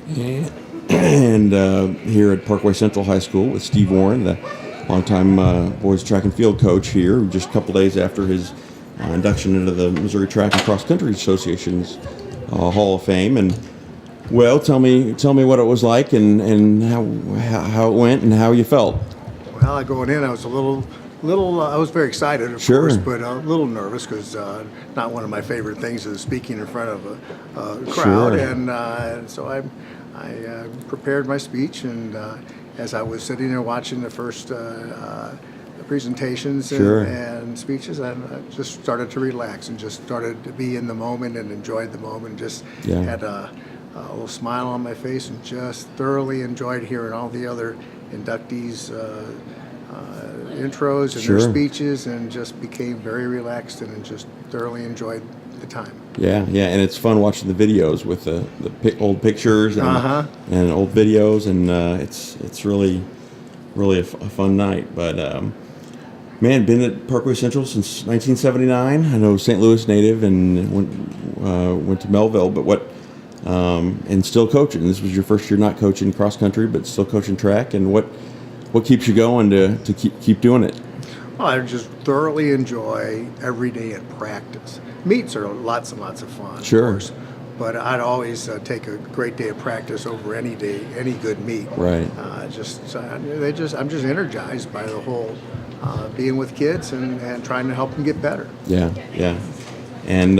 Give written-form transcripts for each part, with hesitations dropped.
and here at Parkway Central High School with Steve Warren, the longtime boys track and field coach here, just a couple days after his induction into the Missouri Track and Cross Country Association's Hall of Fame. And well, tell me what it was like and how it went and how you felt. Well, going in, I was a little. I was very excited, of course, but a little nervous because not one of my favorite things is speaking in front of a crowd, and so I prepared my speech, and as I was sitting there watching the first presentations and speeches, I just started to relax and just started to be in the moment and enjoyed the moment. Just had a little smile on my face and just thoroughly enjoyed hearing all the other inductees' intros and their speeches, and just became very relaxed and just thoroughly enjoyed the time. Yeah, and it's fun watching the videos with the old pictures and old videos, and it's really a fun night. But man, been at Parkway Central since 1979. I know St. Louis native and went to Melville, but and still coaching. This was your first year not coaching cross country, but still coaching track. And what keeps you going to keep doing it? Well, I just thoroughly enjoy every day at practice. Meets are lots and lots of fun, of course, but I'd always take a great day of practice over any day, any good meet. Right. I'm just energized by the whole being with kids and trying to help them get better. Yeah. And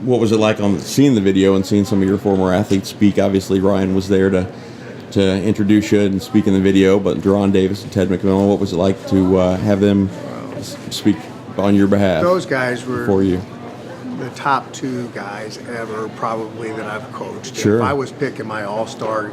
what was it like on seeing the video and seeing some of your former athletes speak? Obviously, Ryan was there to introduce you and speak in the video, but Deron Davis and Ted McMillan, what was it like to have them speak on your behalf? Those guys were for you the top two guys ever probably that I've coached. Sure. If I was picking my all-star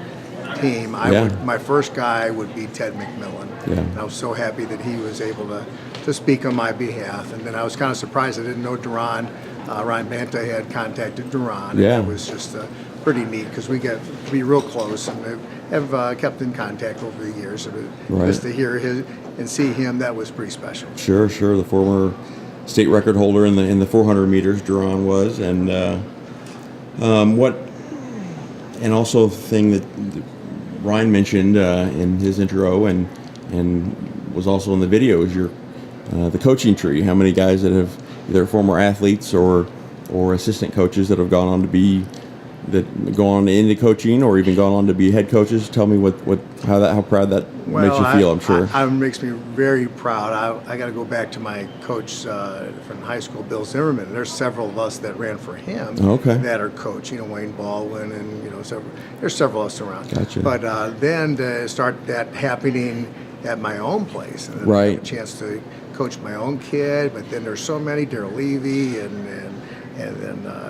team, my first guy would be Ted McMillan. Yeah. And I was so happy that he was able to speak on my behalf. And then I was kind of surprised I didn't know Deron. Ryan Banta had contacted Deron. Yeah. And it was just pretty neat because we get to be real close and have kept in contact over the years. Just to hear his and see him, that was pretty special. Sure. The former state record holder in the 400 meters, Deron was, and and also the thing that Ryan mentioned in his intro and was also in the video is the coaching tree. How many guys that have either former athletes or assistant coaches that have gone on to be into coaching or even gone on to be head coaches? Tell me how proud that makes you feel. I'm sure it makes me very proud. I got to go back to my coach from high school, Bill Zimmerman. There's several of us that ran for him that are coaching. Wayne Baldwin and there's several of us around. Gotcha. But then to start that happening at my own place, and then I have a chance to coach my own kid. But then there's so many, Daryl Levy and then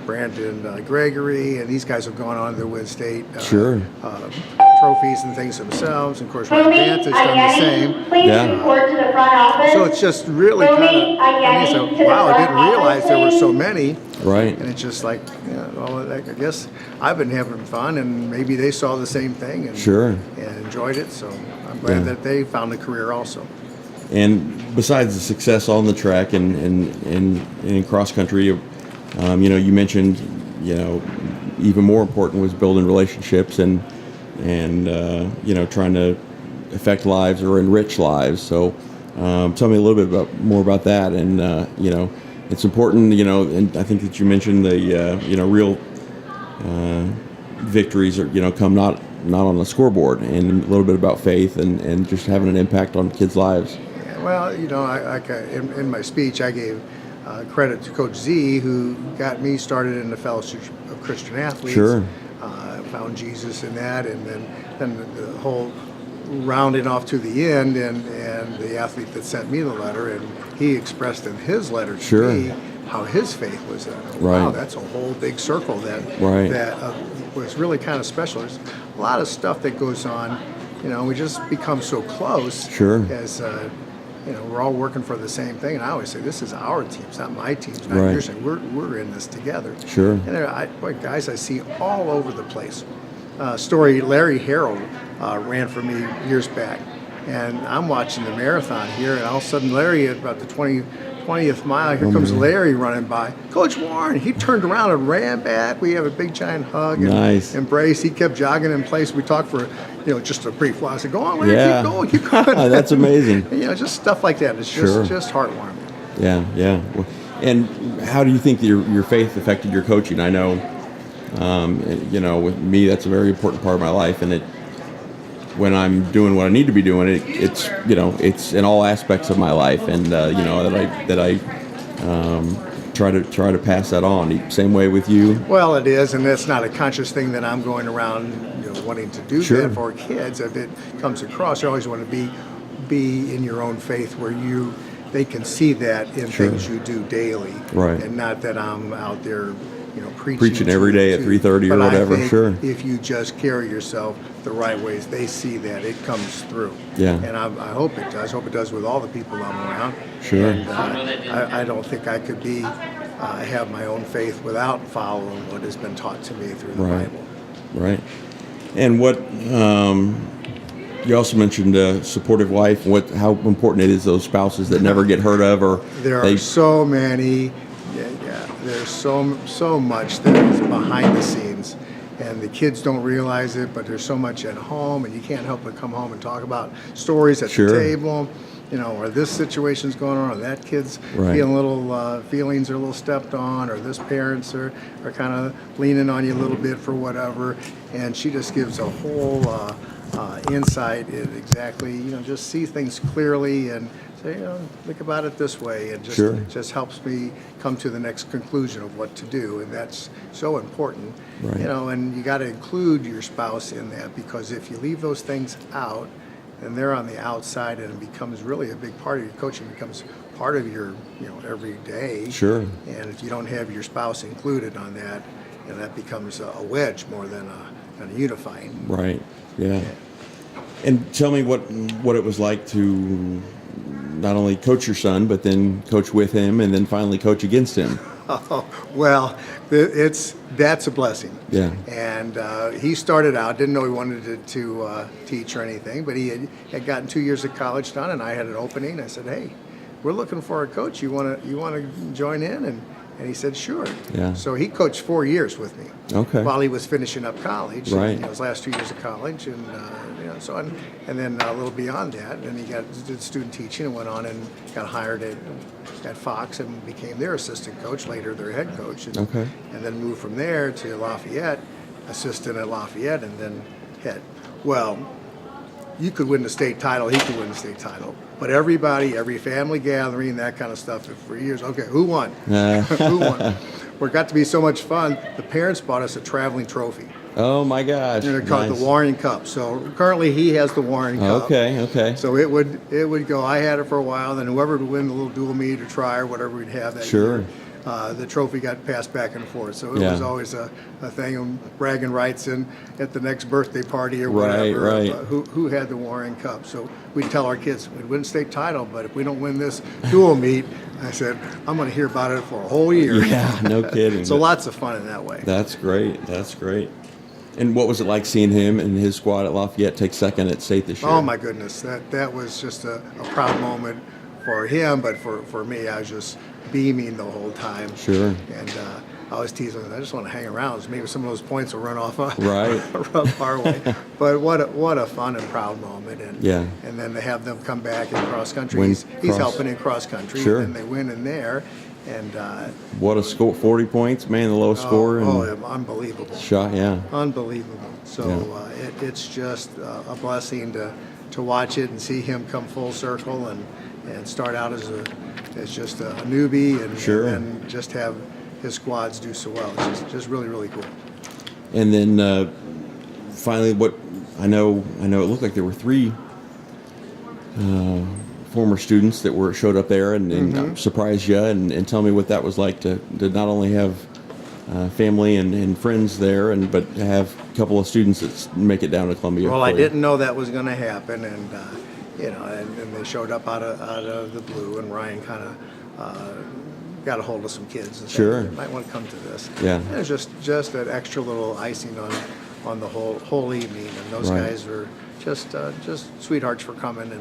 Brandon Gregory, and these guys have gone on to win state trophies and things themselves. And of course, Ryan Banta's done the same. So it's just really kind of, wow, I didn't realize there were so many. Right. And it's just like, I guess I've been having fun, and maybe they saw the same thing and enjoyed it. So I'm glad that they found a career also. And besides the success on the track and in cross country, you mentioned, even more important was building relationships and trying to affect lives or enrich lives. So tell me a little bit more about that. And it's important, and I think that you mentioned the real victories are come not on the scoreboard, and a little bit about faith and just having an impact on kids' lives. Well, in my speech, I gave credit to Coach Z, who got me started in the Fellowship of Christian Athletes. Sure. Found Jesus in that, and then the whole rounding off to the end, and the athlete that sent me the letter, and he expressed in his letter to me how his faith was in it. Wow, that's a whole big circle that was really kind of special. There's a lot of stuff that goes on. We just become so close. As we're all working for the same thing, and I always say this is our team, it's not my team, it's not yours. We're in this together. And guys I see all over the place. Larry Harrell ran for me years back, and I'm watching the marathon here, and all of a sudden Larry at about the 20th mile, here comes Larry running by. Coach Warren, he turned around and ran back. We have a big giant hug and embrace. He kept jogging in place. We talked for, just a brief while. I said, go on, Larry, keep going. That's amazing. Just stuff like that. It's just heartwarming. Yeah, yeah. And how do you think your faith affected your coaching? I know, with me, that's a very important part of my life, and when I'm doing what I need to be doing, it's in all aspects of my life, and that I try to pass that on. Same way with you. Well, it is, and it's not a conscious thing that I'm going around wanting to do that for kids. If it comes across, you always want to be in your own faith where they can see that in things you do daily, right? And not that I'm out there, preaching every day at 3:30 or whatever. I think if you just carry yourself the right ways, they see that it comes through. Yeah. And I hope it does. Hope it does with all the people I'm around. Sure. And I don't think I could have my own faith without following what has been taught to me through the Bible. Right. And what you also mentioned a supportive wife. How important it is those spouses that never get heard of, or there are so many. There's so much that is behind the scenes, and the kids don't realize it, but there's so much at home, and you can't help but come home and talk about stories at the table, or this situation's going on, or that kid's feeling feelings are a little stepped on, or this parents are kind of leaning on you a little bit for whatever, and she just gives a whole insight in exactly, just see things clearly and say, think about it this way, and just helps me come to the next conclusion of what to do, and that's so important. Right. And you got to include your spouse in that, because if you leave those things out, and they're on the outside, and it becomes really a big part of your coaching, becomes part of your every day. Sure. And if you don't have your spouse included on that, that becomes a wedge more than a unifying. Right. Yeah. And tell me what it was like to not only coach your son, but then coach with him, and then finally coach against him. Oh, well, that's a blessing. Yeah. And he started out, didn't know he wanted to teach or anything, but he had gotten 2 years of college done, and I had an opening. I said, hey, we're looking for a coach. You want to join in? And he said, sure. Yeah. So he coached 4 years with me. Okay. While he was finishing up college. Right. His last 2 years of college, and so on. And then a little beyond that, and he did student teaching and went on and got hired at Fox and became their assistant coach, later their head coach. And, and then moved from there to Lafayette, assistant at Lafayette, and then head. Well, you could win the state title, he could win the state title. But everybody, every family gathering, that kind of stuff, for years, okay, who won? Who won? Well, it got to be so much fun, the parents bought us a traveling trophy. Oh my gosh! They're called the Warren Cup. So currently he has the Warren Cup. Okay. So it would go. I had it for a while. Then whoever would win the little dual meet or try or whatever we'd have that year, the trophy got passed back and forth. So it was always a thing of bragging rights and at the next birthday party or whatever. Right. Who had the Warren Cup? So we'd tell our kids we'd win state title, but if we don't win this dual meet, I said I'm going to hear about it for a whole year. Yeah, no kidding. So lots of fun in that way. That's great. And what was it like seeing him and his squad at Lafayette take second at state this year? Oh my goodness, that was just a proud moment for him, but for me, I was just beaming the whole time. Sure. And I was teasing him, I just want to hang around. So maybe some of those points will run off Parkway. But what a fun and proud moment. And and then to have them come back in cross country. He's helping in cross country. Sure. And they win in there. And what a score! 40 points, man, the lowest score. And unbelievable. Shot, yeah. Unbelievable. So it's just a blessing to watch it and see him come full circle and start out as just a newbie and just have his squads do so well. It's just really, really cool. And then finally, what I know it looked like there were 3 former students that showed up there and surprised you, and tell me what that was like to not only have family and friends there, but to have a couple of students that make it down to Columbia. Well, I didn't know that was going to happen, and and they showed up out of the blue, and Ryan kind of got a hold of some kids and said, you might want to come to this. Yeah. And it was just that extra little icing on the whole evening, and those guys were just sweethearts for coming,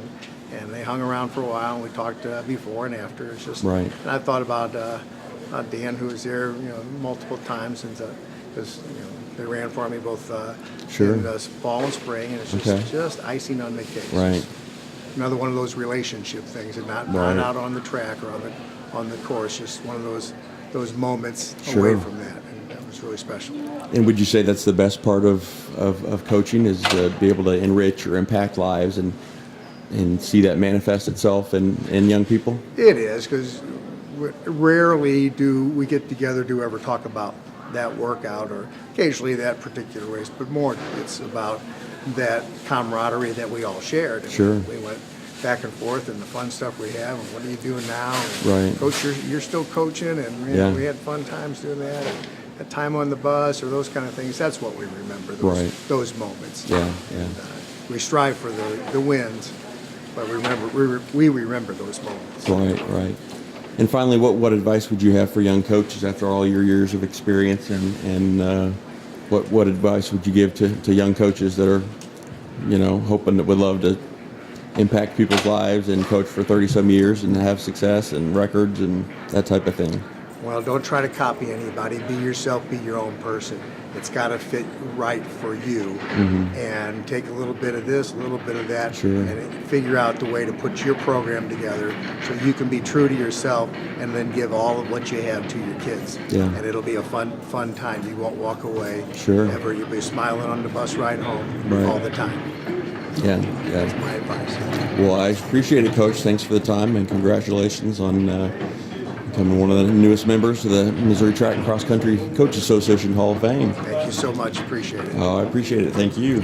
and they hung around for a while, and we talked before and after. It's just Right. And I thought about Dan, who was there, multiple times, and because they ran for me both Sure. in the fall and spring, and it's just icing on the cake. Right. Another one of those relationship things, and not out on the track or on the course, just one of those moments Sure. away from that, and that was really special. And would you say that's the best part of coaching, is to be able to enrich or impact lives and see that manifest itself in young people? It is, because rarely do we get together to ever talk about that workout, or occasionally that particular race, but more it's about that camaraderie that we all shared. And Sure. we went back and forth, and the fun stuff we have, and what are you doing now? And Right. Coach, you're still coaching, and Yeah. we had fun times doing that. And that time on the bus, or those kind of things. That's what we remember. Right. Those moments. Yeah, And we strive for the wins, but we remember those moments. Right. And finally, what advice would you have for young coaches after all your years of experience, and what advice would you give to young coaches that are, hoping that would love to impact people's lives and coach for 30-some years and have success and records and that type of thing? Well, don't try to copy anybody. Be yourself. Be your own person. It's got to fit right for you, and take a little bit of this, a little bit of that, Sure. and figure out the way to put your program together so you can be true to yourself, and then give all of what you have to your kids. Yeah. And it'll be a fun time. You won't walk away Sure. ever. You'll be smiling on the bus ride home Right. all the time. Yeah. That's my advice. Well, I appreciate it, Coach. Thanks for the time, and congratulations on becoming one of the newest members of the Missouri Track and Cross Country Coach Association Hall of Fame. Thank you so much. Appreciate it. I appreciate it. Thank you.